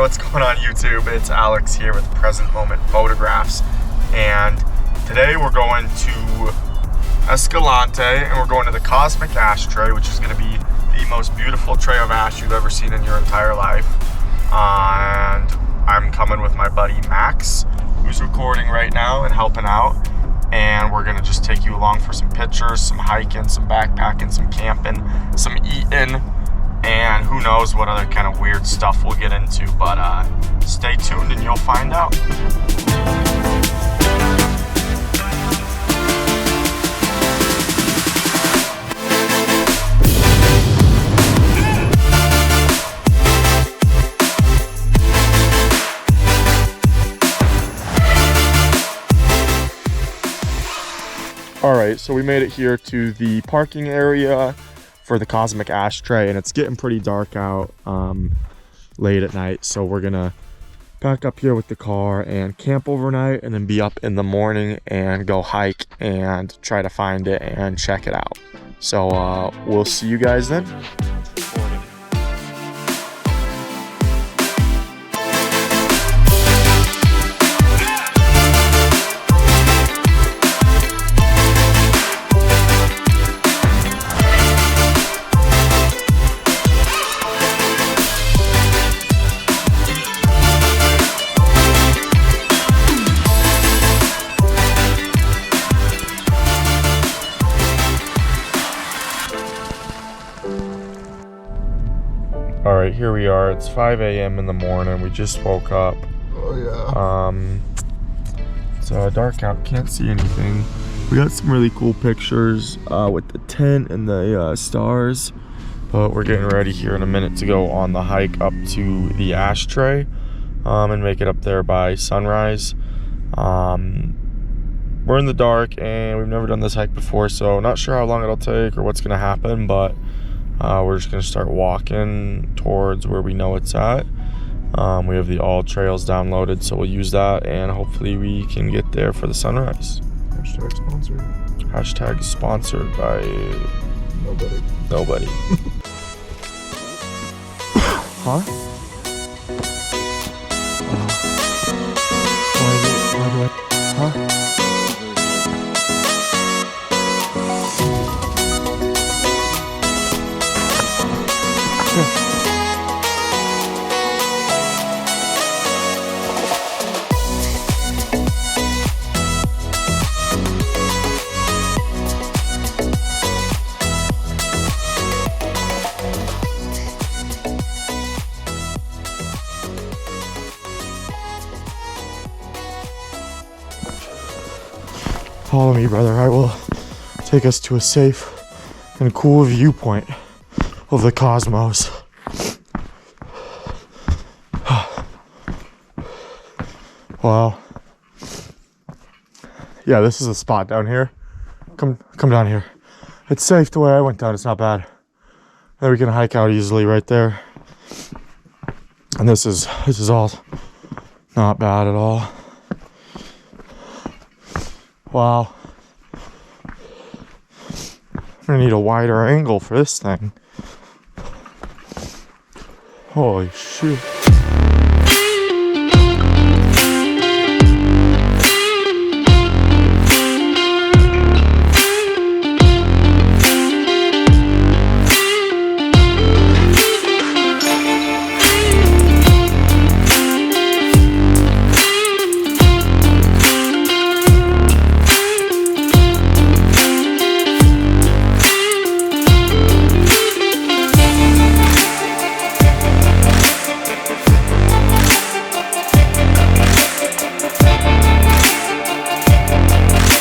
what's going on YouTube? It's Alex here with Present Moment Photographs, and today we're going to Escalante and we're going to the Cosmic Ashtray, which is going to be the most beautiful tray of ash you've ever seen in your entire life. And I'm coming with my buddy Max, who's recording right now and helping out, and we're going to just take you along for some pictures, some hiking, some backpacking, some camping, some eating, and who knows what other kind of weird stuff we'll get into, but stay tuned and you'll find out. All right, so we made it here to the parking area for the Cosmic Ashtray, and it's getting pretty dark out late at night, so we're gonna pack up here with the car and camp overnight, and then be up in the morning and go hike and try to find it and check it out. So we'll see you guys then. All right, here we are. It's 5 a.m. in the morning. We just woke up. Oh yeah. It's dark out. Can't see anything. We got some really cool pictures with the tent and the stars. But we're getting ready here in a minute to go on the hike up to the Ashtray and make it up there by sunrise. We're in the dark and we've never done this hike before, so not sure how long it'll take or what's gonna happen, but we're just gonna start walking towards where we know it's at. We have the all trails downloaded, so we'll use that and hopefully we can get there for the sunrise. Hashtag sponsored. Hashtag sponsored by nobody. Huh? Huh? Follow me, brother. I will take us to a safe and cool viewpoint of the cosmos. Wow. Yeah, this is a spot down here. Come down here. It's safe the way I went down. It's not bad. And we can hike out easily right there. And this is all not bad at all. Wow. I'm gonna need a wider angle for this thing. Holy shoot.